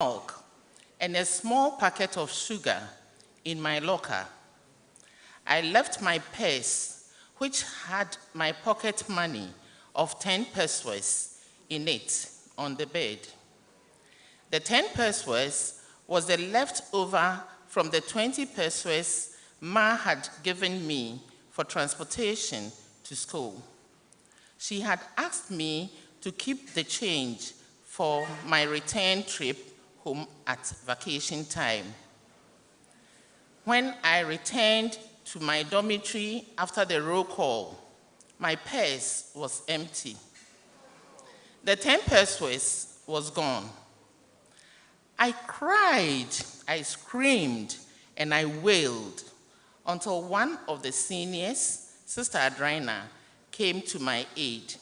milk and a small packet of sugar in my locker. I left my purse, which had my pocket money of 10 pesos in it, on the bed. The 10 pesos was the leftover from the 20 pesos Ma had given me for transportation to school. She had asked me to keep the change for my return trip home at vacation time. When I returned to my dormitory after the roll call, my purse was empty. The 10 pesos was gone. I cried, I screamed, and I wailed until one of the seniors, Sister Adrina, came to my aid.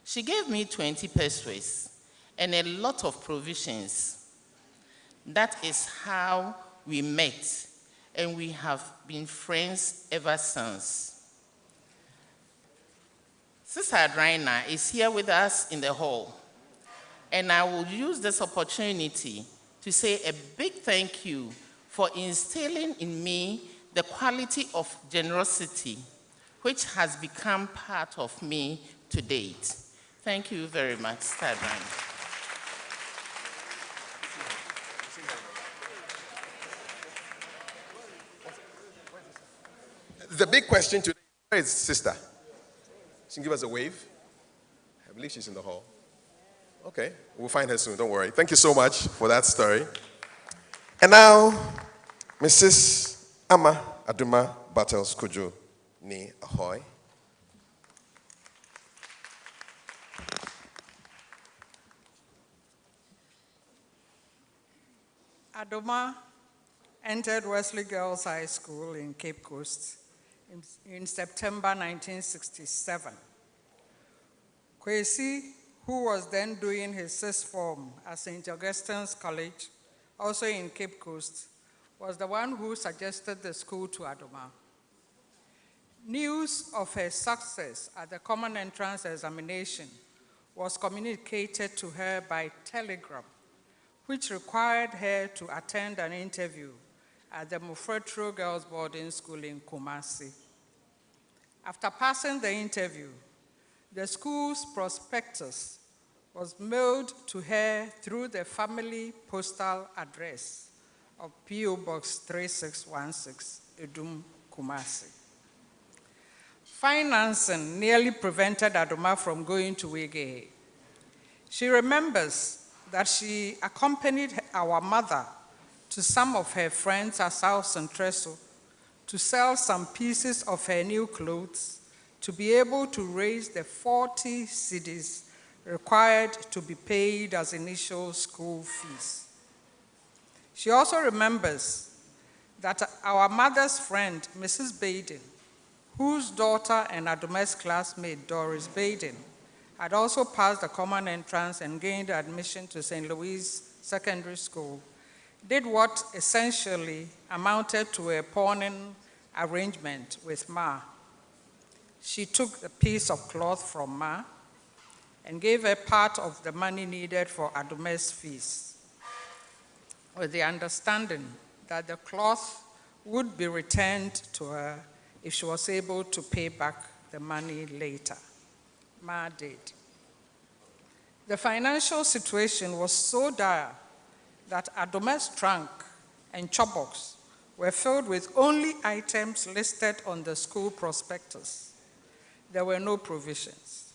She gave me 20 pesos and a lot of provisions. That is how we met, and we have been friends ever since. Sister Adrina is here with us in the hall, and I will use this opportunity to say a big thank you for instilling in me the quality of generosity, which has become part of me to date. Thank you very much, Sister Adrina. The big question today, where is Sister? She can give us a wave. I believe she's in the hall. Okay, we'll find her soon, don't worry. Thank you so much for that story. And now, Mrs. Ama Aduma Battles Kujo Ni Ahoy. Adoma entered Wesley Girls High School in Cape Coast in September 1967. Kwesi, who was then doing his sixth form at St. Augustine's College, also in Cape Coast, was the one who suggested the school to Adoma. News of her success at the Common Entrance Examination was communicated to her by telegram, which required her to attend an interview at the Mufretro Girls Boarding School in Kumasi. After passing the interview, the school's prospectus was mailed to her through the family postal address of P.O. Box 3616, Edum, Kumasi. Financing nearly prevented Adoma from going to Wege. She remembers that she accompanied our mother to some of her friends at South Suntresu to sell some pieces of her new clothes to be able to raise the 40 cedis required to be paid as initial school fees. She also remembers that our mother's friend, Mrs. Baden, whose daughter and Adoma's classmate, Doris Baden, had also passed the common entrance and gained admission to St. Louis Secondary School, did what essentially amounted to a pawning arrangement with Ma. She took a piece of cloth from Ma and gave her part of the money needed for Adoma's fees, with the understanding that the cloth would be returned to her if she was able to pay back the money later. Ma did. The financial situation was so dire that Adoma's trunk and chopbox were filled with only items listed on the school prospectus. There were no provisions.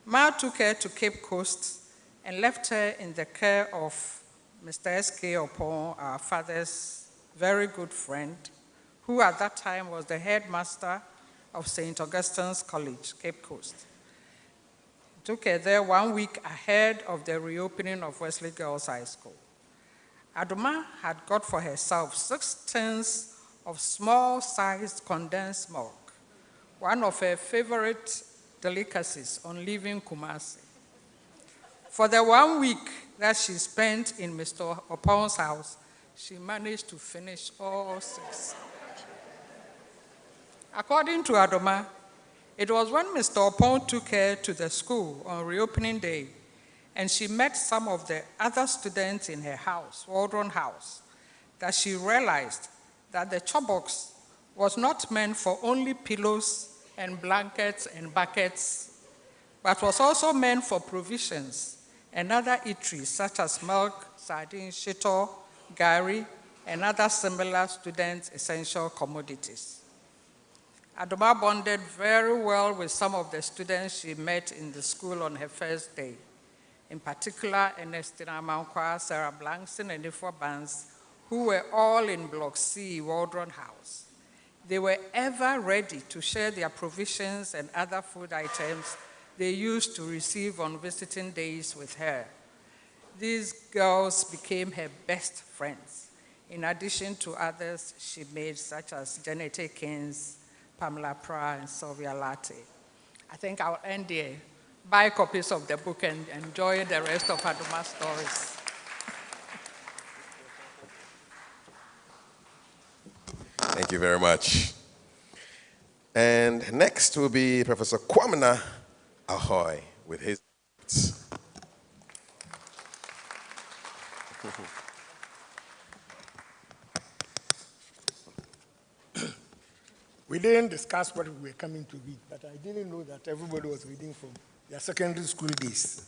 Ma took her to Cape Coast and left her in the care of Mr. S.K. Opon, our father's very good friend, who at that time was the headmaster of St. Augustine's College, Cape Coast. He took her there 1 week ahead of the reopening of Wesley Girls High School. Adoma had got for herself 6 tins of small-sized condensed milk, one of her favorite delicacies on leaving Kumasi. For the 1 week that she spent in Mr. Opon's house, she managed to finish all 6. According to Adoma, it was when Mr. Opon took her to the school on reopening day and she met some of the other students in her house, Waldron House, that she realized that the chobox was not meant for only pillows and blankets and buckets, but was also meant for provisions and other eateries such as milk, sardines, shito, gari, and other similar student essential commodities. Adoma bonded very well with some of the students she met in the school on her first day. In particular, Ernestina Mankwa, Sarah Blankson, and Ifo Bans, who were all in Block C, Waldron House. They were ever ready to share their provisions and other food items they used to receive on visiting days with her. These girls became her best friends, in addition to others she made, such as Janet Kins, Pamela Pra, and Sylvia Latte. I think I'll end there. Buy copies of the book and enjoy the rest of Adoma's stories. Thank you very much. And next will be Professor Kwamina Ahoy with his. We didn't discuss what we were coming to read, but I didn't know that everybody was reading from their secondary school days.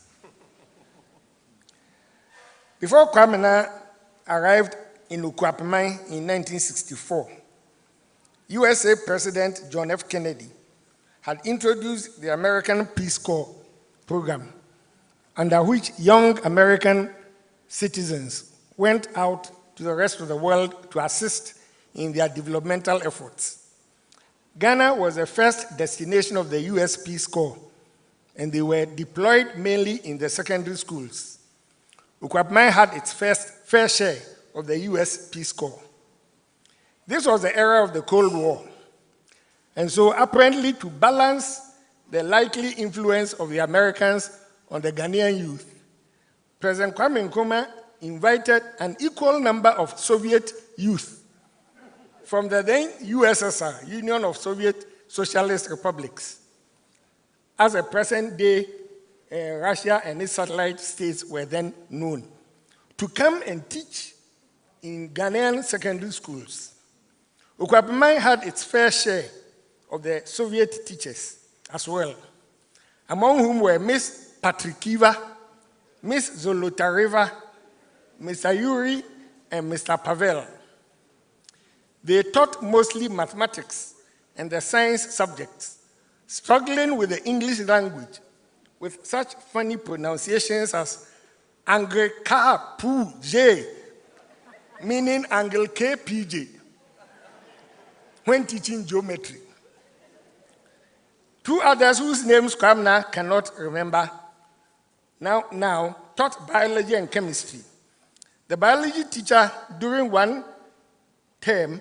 Before Kwamina arrived in Ukuapemai in 1964, USA President John F. Kennedy had introduced the American Peace Corps program, under which young American citizens went out to the rest of the world to assist in their developmental efforts. Ghana was the first destination of the US Peace Corps, and they were deployed mainly in the secondary schools. Ukuapemai had its fair share of the US Peace Corps. This was the era of the Cold War, and so apparently to balance the likely influence of the Americans on the Ghanaian youth, President Kwame Nkrumah invited an equal number of Soviet youth from the then USSR, Union of Soviet Socialist Republics, as the present-day Russia and its satellite states were then known, to come and teach in Ghanaian secondary schools. Ukuapemai had its fair share of the Soviet teachers as well, among whom were Miss Patrikiva, Miss Zolotareva, Mr. Yuri, and Mr. Pavel. They taught mostly mathematics and the science subjects, struggling with the English language with such funny pronunciations as Angle K P J, meaning Angle K P J, when teaching geometry. Two others whose names Kwamina cannot remember now taught biology and chemistry. The biology teacher, during one term,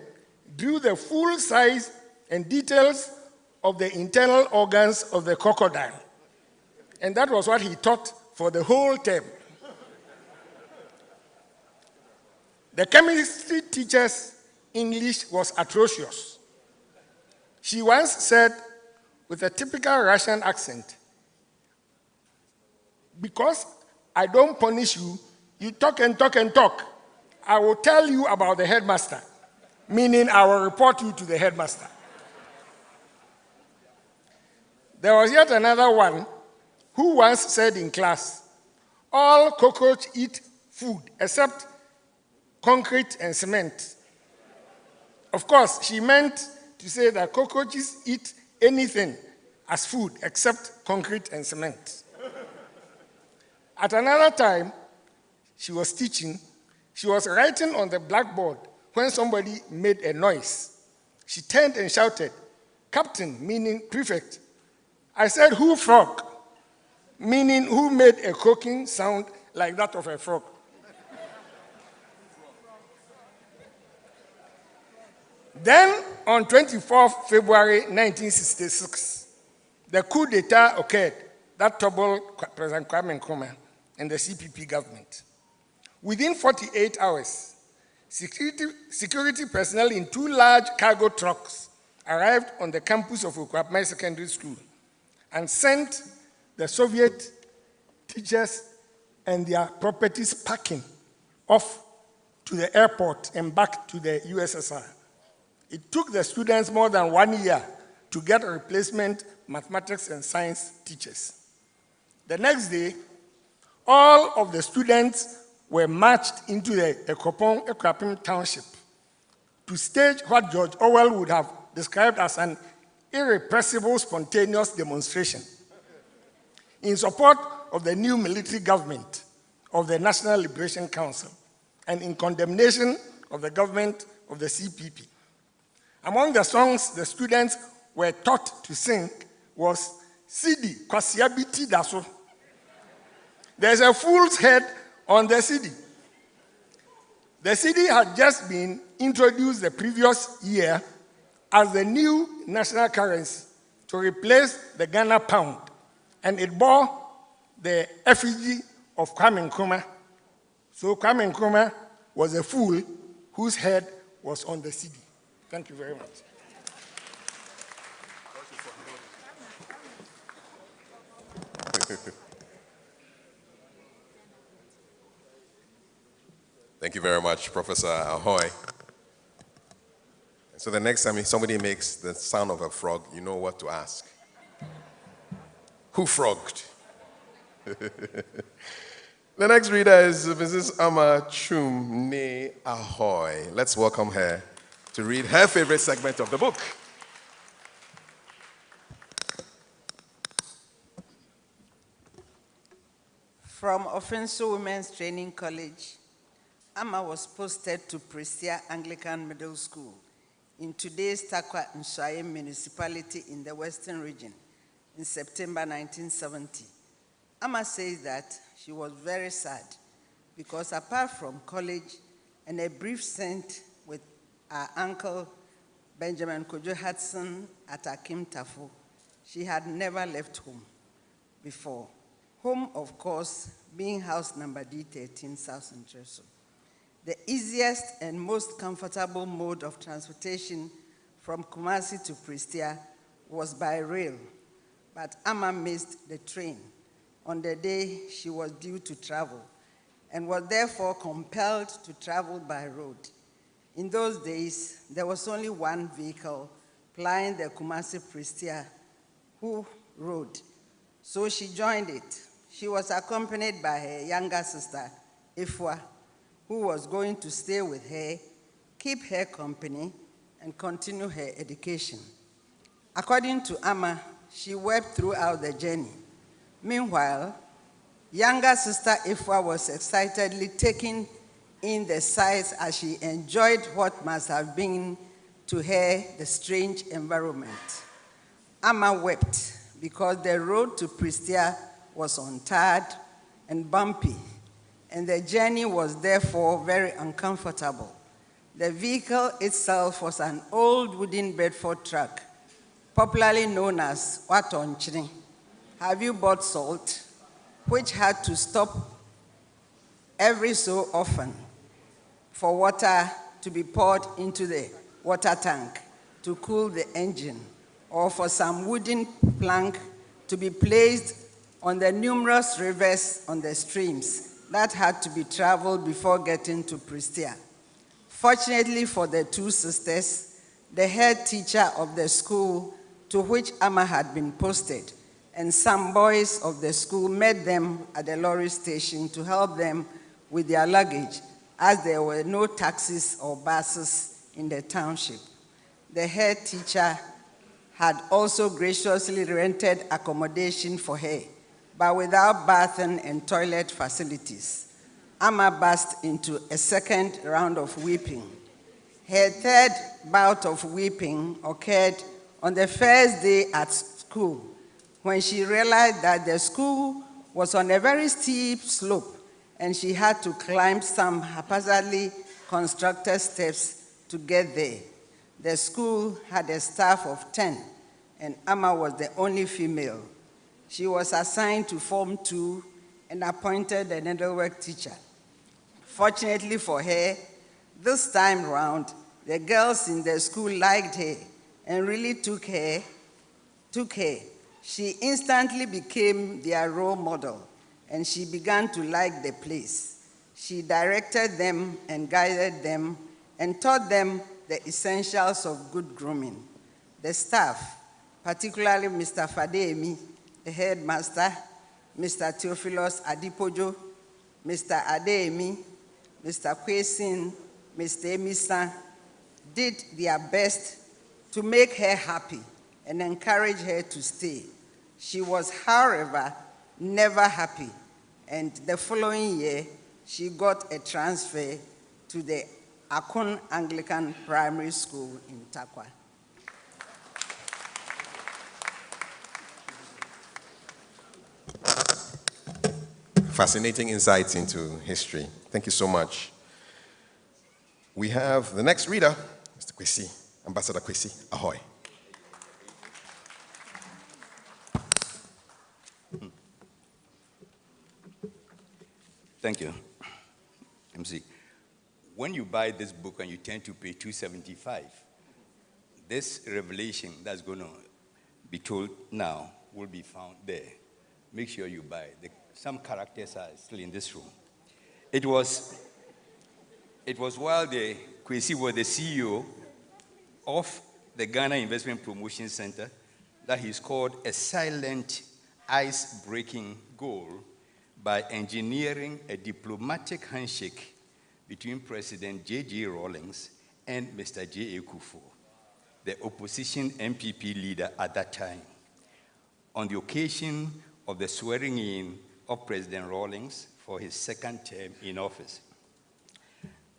drew the full size and details of the internal organs of the crocodile. And that was what he taught for the whole term. The chemistry teacher's English was atrocious. She once said, with a typical Russian accent, "Because I don't punish you, you talk and talk and talk. I will tell you about the headmaster," meaning I will report you to the headmaster. There was yet another one who once said in class, "All cockroaches eat food except concrete and cement." Of course, she meant to say that cockroaches eat anything as food except concrete and cement. At another time, she was teaching, she was writing on the blackboard when somebody made a noise. She turned and shouted, "Captain," meaning prefect. I said, "Who frog?" meaning who made a croaking sound like that of a frog. Then, on 24th February 1966, the coup d'etat occurred that toppled President Kwame Nkrumah and the CPP government. Within 48 hours, security personnel in 2 large cargo trucks arrived on the campus of Ukuapemai Secondary School and sent the Soviet teachers and their properties packing off to the airport and back to the USSR. It took the students more than 1 year to get replacement mathematics and science teachers. The next day, all of the students were marched into the Ekrapim township to stage what George Orwell would have described as an irrepressible, spontaneous demonstration in support of the new military government of the National Liberation Council and in condemnation of the government of the CPP. Among the songs the students were taught to sing was Sidi Kwasiabiti Daso. There's a fool's head on the Sidi. The Sidi had just been introduced the previous year as the new national currency to replace the Ghana pound, and it bore the effigy of Kwame Nkrumah. So Kwame Nkrumah was a fool whose head was on the Sidi. Thank you very much. Thank you very much, Professor Ahoy. So the next time somebody makes the sound of a frog, you know what to ask. Who frogged? The next reader is Mrs. Ama Chumne Ahoy. Let's welcome her to read her favorite segment of the book. From Offenso Women's Training College, Ama was posted to Prestia Anglican Middle School in today's Takwa Nshaye municipality in the Western region in September 1970. Ama says that she was very sad because apart from college and a brief stint with her uncle Benjamin Kojo Hudson at Akim Tafo, she had never left home before. Home, of course, being house number D13, South Suntresu. The easiest and most comfortable mode of transportation from Kumasi to Prestia was by rail, but Ama missed the train on the day she was due to travel and was therefore compelled to travel by road. In those days, there was only one vehicle plying the Kumasi-Prestia road, so she joined it. She was accompanied by her younger sister, Ifwa, who was going to stay with her, keep her company, and continue her education. According to Ama, she wept throughout the journey. Meanwhile, younger sister Ifwa was excitedly taking in the sights as she enjoyed what must have been to her the strange environment. Ama wept because the road to Prestia was untarred and bumpy, and the journey was therefore very uncomfortable. The vehicle itself was an old wooden Bedford truck, popularly known as Watonchini. Have you bought salt? Which had to stop every so often for water to be poured into the water tank to cool the engine, or for some wooden plank to be placed on the numerous rivers on the streams that had to be traveled before getting to Prestia. Fortunately for the two sisters, the head teacher of the school to which Ama had been posted and some boys of the school met them at the lorry station to help them with their luggage, as there were no taxis or buses in the township. The head teacher had also graciously rented accommodation for her, but without bathing and toilet facilities. Ama burst into a second round of weeping. Her third bout of weeping occurred on the first day at school, when she realized that the school was on a very steep slope and she had to climb some haphazardly constructed steps to get there. The school had a staff of 10, and Ama was the only female. She was assigned to Form 2 and appointed a needlework teacher. Fortunately for her, this time round, the girls in the school liked her and really took her. She instantly became their role model and she began to like the place. She directed them and guided them and taught them the essentials of good grooming. The staff, particularly Mr. Fademi, the headmaster, Mr. Theophilus Adipojo, Mr. Ademi, Mr. Kwesin, Mr. Emisa, did their best to make her happy and encourage her to stay. She was, however, never happy, and the following year, she got a transfer to the Akun Anglican Primary School in Takwa. Fascinating insights into history. Thank you so much. We have the next reader, Mr. Kwesi, Ambassador Kwesi. Ahoy. Thank you, MC. When you buy this book and you tend to pay $2.75, this revelation that's going to be told now will be found there. Make sure you buy it. Some characters are still in this room. It was while the Kwesi was the CEO of the Ghana Investment Promotion Center that he scored a silent, ice-breaking goal by engineering a diplomatic handshake between President J.J. Rawlings and Mr. J.A. Kufuor, the opposition MPP leader at that time, on the occasion of the swearing in of President Rawlings for his second term in office.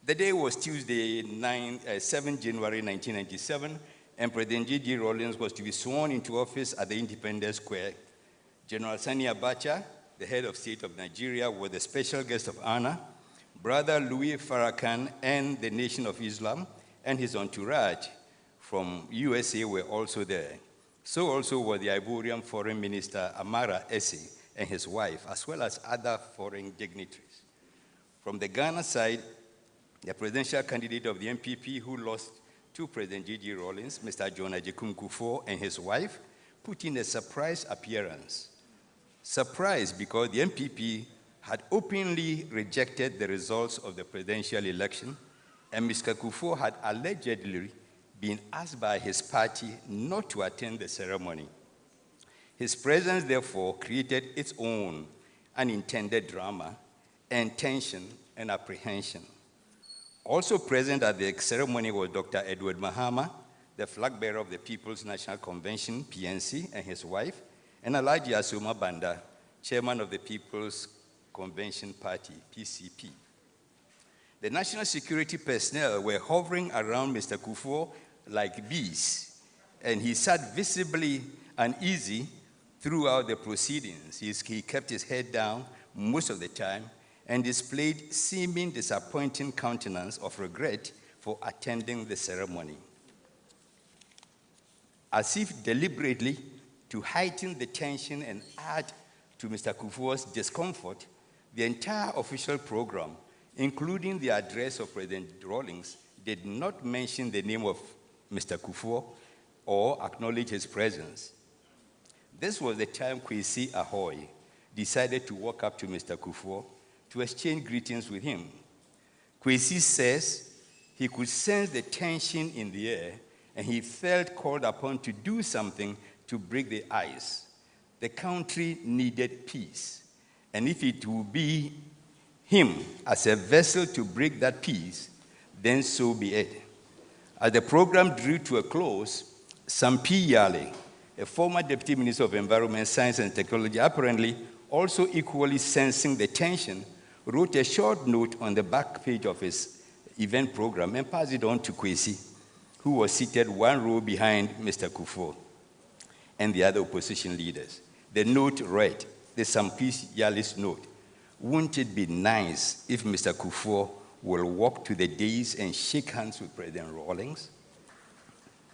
The day was Tuesday, 7 January 1997, and President J.J. Rawlings was to be sworn into office at the Independence Square. General Sani Abacha, the head of state of Nigeria, was the special guest of honor. Brother Louis Farrakhan and the Nation of Islam and his entourage from USA were also there. So also were the Ivorian Foreign Minister Amara Esse and his wife, as well as other foreign dignitaries. From the Ghana side, the presidential candidate of the MPP who lost to President J.J. Rawlings, Mr. John Agyekum Kufuor, and his wife, put in a surprise appearance. Surprise because the MPP had openly rejected the results of the presidential election, and Mr. Kufuor had allegedly been asked by his party not to attend the ceremony. His presence, therefore, created its own unintended drama and tension and apprehension. Also present at the ceremony was Dr. Edward Mahama, the flag bearer of the People's National Convention, PNC, and his wife, and Alhaji Asuma Banda, chairman of the People's Convention Party, PCP. The national security personnel were hovering around Mr. Kufuor like bees, and he sat visibly uneasy throughout the proceedings. He kept his head down most of the time and displayed seeming disappointing countenance of regret for attending the ceremony. As if deliberately to heighten the tension and add to Mr. Kufuor's discomfort, the entire official program, including the address of President Rawlings, did not mention the name of Mr. Kufuor or acknowledge his presence. This was the time Kwesi Ahoy decided to walk up to Mr. Kufuor to exchange greetings with him. Kwesi says he could sense the tension in the air and he felt called upon to do something to break the ice. The country needed peace, and if it would be him as a vessel to break that peace, then so be it. As the program drew to a close, Sampi Yale, a former Deputy Minister of Environment, Science and Technology, apparently also equally sensing the tension, wrote a short note on the back page of his event program and passed it on to Kwesi, who was seated one row behind Mr. Kufuor and the other opposition leaders. The note read, the Sampi Yale's note, "Wouldn't it be nice if Mr. Kufuor will walk to the dais and shake hands with President Rawlings?"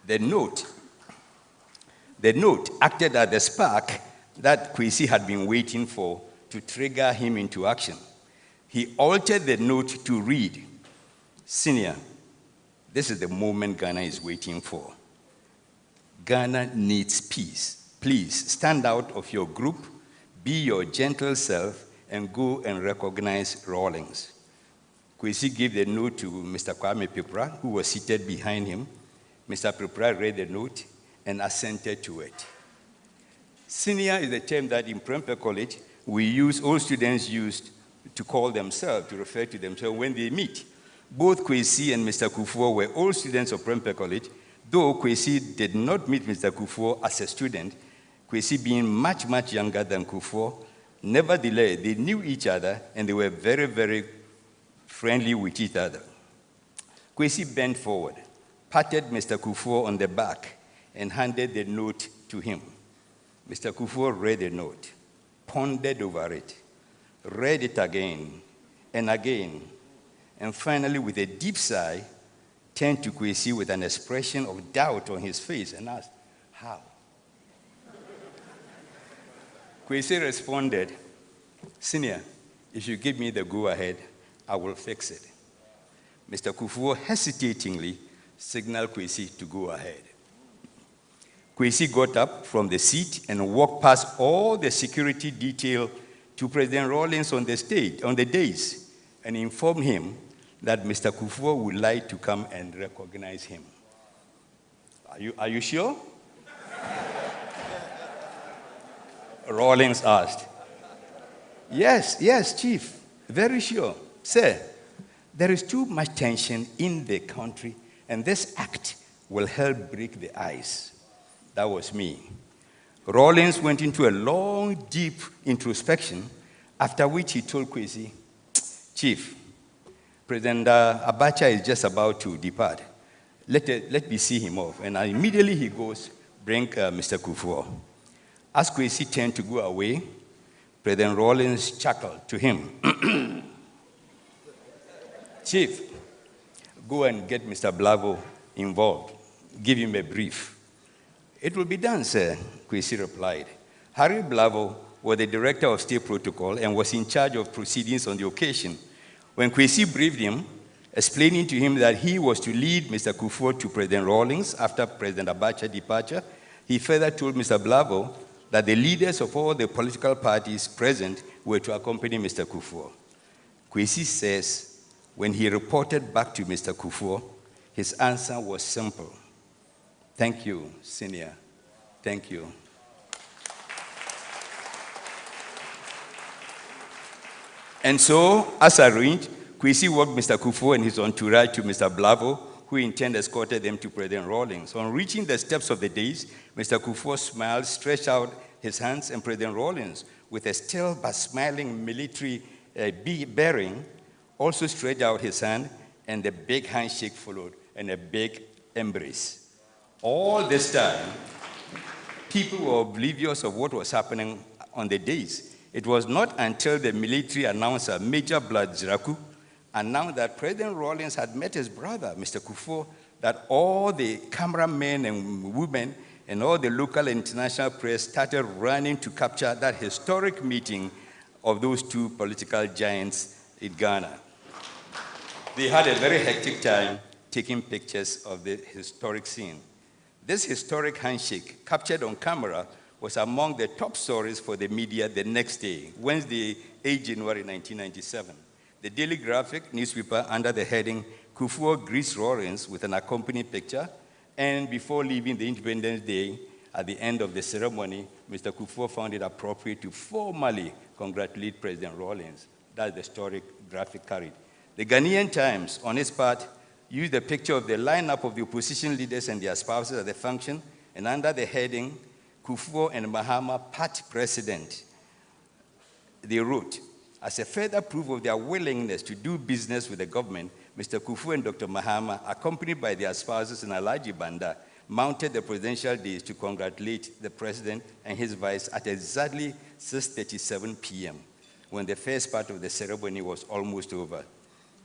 The note acted as the spark that Kwesi had been waiting for to trigger him into action. He altered the note to read, "Senior, this is the moment Ghana is waiting for. Ghana needs peace. Please stand out of your group, be your gentle self, and go and recognize Rawlings. Kwesi gave the note to Mr. Kwame Pipra, who was seated behind him. Mr. Pipra read the note and assented to it. Senior is a term that in Prempeh College, all students used to call themselves, to refer to themselves when they meet. Both Kwesi and Mr. Kufuor were all students of Prempeh College, though Kwesi did not meet Mr. Kufuor as a student, Kwesi being much, much younger than Kufuor. Nevertheless, they knew each other and they were very, very friendly with each other. Kwesi bent forward, patted Mr. Kufuor on the back, and handed the note to him. Mr. Kufuor read the note, pondered over it, read it again, and finally, with a deep sigh, turned to Kwesi with an expression of doubt on his face and asked, "How?" Kwesi responded, "Senior, if you give me the go-ahead, I will fix it." Mr. Kufuor hesitatingly signaled Kwesi to go ahead. Kwesi got up from the seat and walked past all the security detail to President Rawlings on the dais, and informed him that Mr. Kufuor would like to come and recognize him. Are you sure? Rawlings asked. Yes, Chief, very sure. Sir, there is too much tension in the country, and this act will help break the ice. That was me. Rawlings went into a long, deep introspection, after which he told Kwesi, "Chief, President Abacha is just about to depart. Let me see him off." And immediately he goes, "Bring Mr. Kufuor." As Kwesi turned to go away, President Rawlings chuckled to him, "Chief, go and get Mr. Blavo involved. Give him a brief." "It will be done, sir," Kwesi replied. Harry Blavo was the director of state protocol and was in charge of proceedings on the occasion. When Kwesi briefed him, explaining to him that he was to lead Mr. Kufuor to President Rawlings after President Abacha's departure, he further told Mr. Blavo that the leaders of all the political parties present were to accompany Mr. Kufuor. Kwesi says, when he reported back to Mr. Kufuor, his answer was simple: "Thank you, Senior. Thank you." And so, as arranged, Kwesi walked Mr. Kufuor and his entourage to Mr. Blavo, who in turn escorted them to President Rawlings. On reaching the steps of the dais, Mr. Kufuor smiled, stretched out his hands, and President Rawlings, with a still but smiling military bearing, also stretched out his hand, and a big handshake followed, and a big embrace. All this time, people were oblivious of what was happening on the dais. It was not until the military announcer, Major Blood Ziraku, announced that President Rawlings had met his brother, Mr. Kufuor, that all the cameramen and women and all the local and international press started running to capture that historic meeting of those two political giants in Ghana. They had a very hectic time taking pictures of the historic scene. This historic handshake, captured on camera, was among the top stories for the media the next day, Wednesday, 8 January 1997. The Daily Graphic newspaper, under the heading, "Kufuor greets Rawlings" with an accompanying picture, and before leaving the Independence Day, at the end of the ceremony, Mr. Kufuor found it appropriate to formally congratulate President Rawlings. That's the story graphic carried. The Ghanaian Times, on its part, used a picture of the lineup of the opposition leaders and their spouses at the function, and under the heading, "Kufuor and Mahama part president," they wrote, "As a further proof of their willingness to do business with the government, Mr. Kufuor and Dr. Mahama, accompanied by their spouses and Alhaji Banda, mounted the presidential dais to congratulate the president and his vice at exactly 6:37 p.m., when the first part of the ceremony was almost over.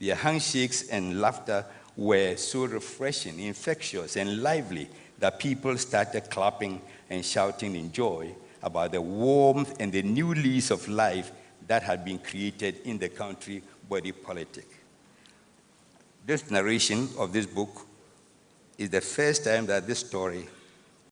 Their handshakes and laughter were so refreshing, infectious, and lively that people started clapping and shouting in joy about the warmth and the new lease of life that had been created in the country body politic." This narration of this book is the first time that this story